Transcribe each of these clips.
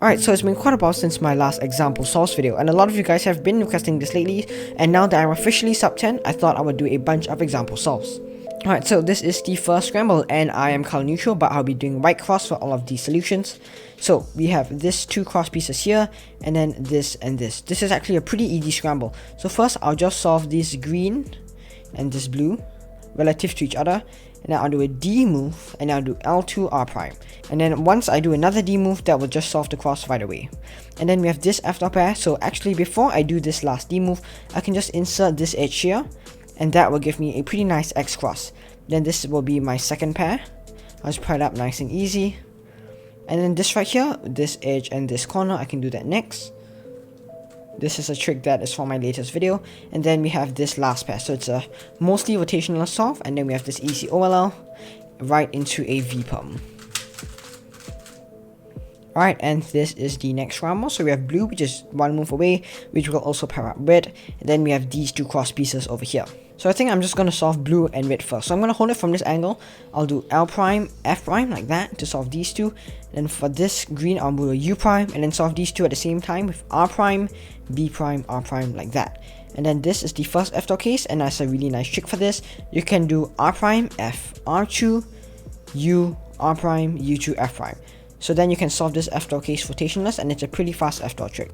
Alright, so it's been quite a while since my last example solves video, and a lot of you guys have been requesting this lately, and now that I'm officially sub 10, I thought I would do a bunch of example solves. Alright, so this is the first scramble, and I am color neutral, but I'll be doing white cross for all of these solutions. So we have this two cross pieces here, and then this and this. This is actually a pretty easy scramble. So first, I'll just solve this green and this blue relative to each other, and then I'll do a D move, and I'll do L2 R prime. And then once I do another D move, that will just solve the cross right away. And then we have this F dot pair, so actually before I do this last D move, I can just insert this edge here, and that will give me a pretty nice X cross. Then this will be my second pair. I'll just pair it up nice and easy. And then this right here, this edge and this corner, I can do that next. This is a trick that is for my latest video. And then we have this last pair, so it's a mostly rotational solve, and then we have this easy OLL right into a V-perm. Alright, and this is the next scramble. So we have blue, which is one move away, which will also pair up red. And then we have these two cross pieces over here. So I think I'm just going to solve blue and red first. So I'm going to hold it from this angle. I'll do L prime, F prime like that to solve these two. Then for this green, I'll do a U prime and then solve these two at the same time with R prime, B prime, R prime like that. And then this is the first F dot case, and that's a really nice trick for this. You can do R prime, F, R2, U, R prime, U2, F prime. So then you can solve this F dot case rotationless, and it's a pretty fast F dot trick.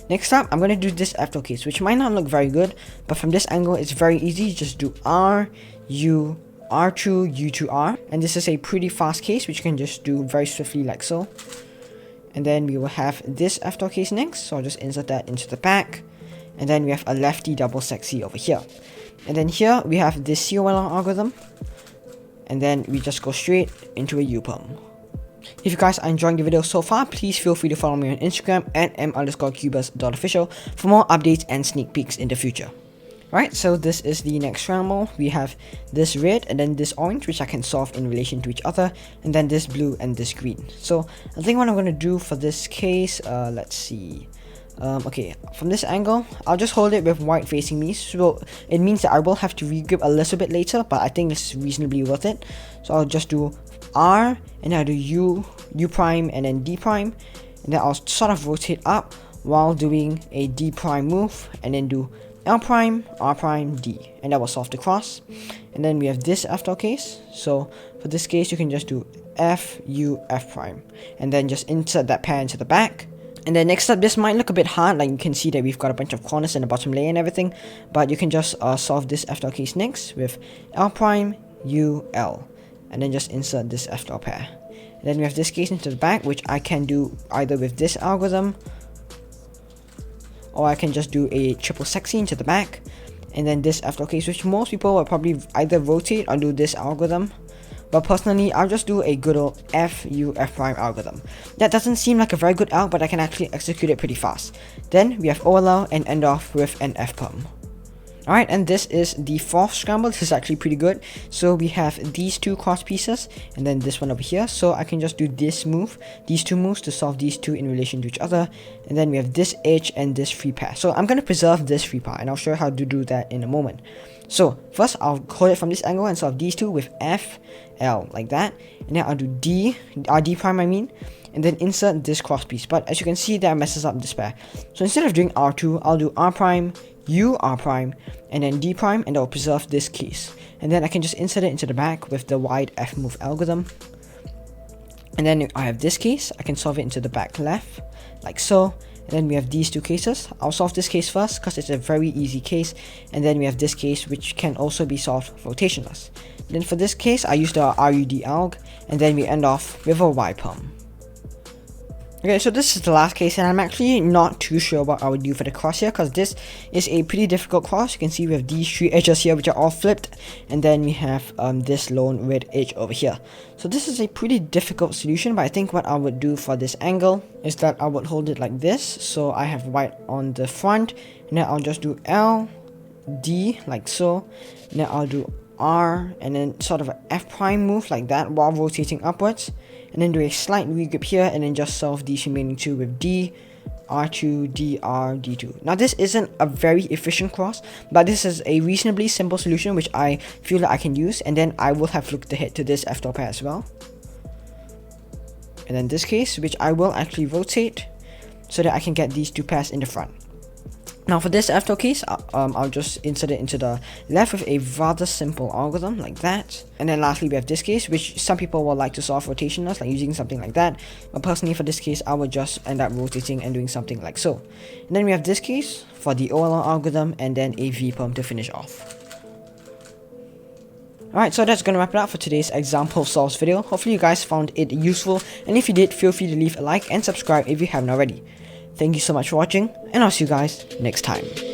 Next up, I'm going to do this F dot case, which might not look very good, but from this angle, it's very easy. Just do R, U, R2, U2, R. And this is a pretty fast case, which you can just do very swiftly like so. And then we will have this F dot case next, so I'll just insert that into the back. And then we have a lefty double sexy over here. And then here, we have this COLL algorithm. And then we just go straight into a U-perm. If you guys are enjoying the video so far, please feel free to follow me on Instagram at m_cuberzz.official for more updates and sneak peeks in the future. Alright, so this is the next scramble. We have this red and then this orange, which I can solve in relation to each other, and then this blue and this green. So I think what I'm going to do for this case, let's see. Okay, from this angle, I'll just hold it with white facing me, so it means that I will have to regrip a little bit later, but I think this is reasonably worth it. So I'll just do R, and then I'll do U prime, and then D prime, and then I'll sort of rotate up while doing a D prime move, and then do L prime, R prime, D, and that will solve the cross. And then we have this F dot case, so for this case you can just do F, U, F prime, and then just insert that pair into the back. And then next up, this might look a bit hard, like you can see that we've got a bunch of corners in the bottom layer and everything, but you can just solve this F dot case next with L prime, U, L, and then just insert this F dot pair. And then we have this case into the back, which I can do either with this algorithm, or I can just do a triple sexy into the back, and then this F dot case, which most people will probably either rotate or do this algorithm. But personally, I'll just do a good old F, U, F prime algorithm. That doesn't seem like a very good alg, but I can actually execute it pretty fast. Then we have OLL and end off with an F perm. Alright, and this is the fourth scramble. This is actually pretty good. So we have these two cross pieces, and then this one over here. So I can just do this move, these two moves to solve these two in relation to each other. And then we have this edge and this free pair. So I'm going to preserve this free pair, and I'll show you how to do that in a moment. So first, I'll hold it from this angle and solve these two with F, L, like that. And then I'll do D, D prime I mean, and then insert this cross piece. But as you can see, that messes up this pair. So instead of doing R2, I'll do R prime, U, R prime, and then D prime, and I'll preserve this case. And then I can just insert it into the back with the wide F move algorithm. And then I have this case, I can solve it into the back left, like so. And then we have these two cases. I'll solve this case first because it's a very easy case. And then we have this case, which can also be solved rotationless. Then for this case, I use the RUD alg, and then we end off with a Y perm. Okay, so this is the last case, and I'm actually not too sure what I would do for the cross here, because this is a pretty difficult cross. You can see we have these three edges here, which are all flipped, and then we have this lone red edge over here. So this is a pretty difficult solution, but I think what I would do for this angle is that I would hold it like this. So I have white on the front, and then I'll just do L, D, like so, and then I'll do R, and then sort of an F prime move like that while rotating upwards. And then do a slight regrip here, and then just solve these remaining two with D, R2, DR, D2. Now this isn't a very efficient cross, but this is a reasonably simple solution which I feel that I can use, and then I will have looked ahead to this F dot pair as well. and then this case, which I will actually rotate so that I can get these two pairs in the front. Now for this after case, I'll just insert it into the left with a rather simple algorithm like that. And then lastly we have this case, which some people will like to solve rotationless, like using something like that. But personally for this case, I would just end up rotating and doing something like so. And then we have this case for the OLR algorithm, and then a vperm to finish off. Alright, so that's gonna wrap it up for today's example solves video. Hopefully you guys found it useful, and if you did, feel free to leave a like and subscribe if you haven't already. Thank you so much for watching, and I'll see you guys next time.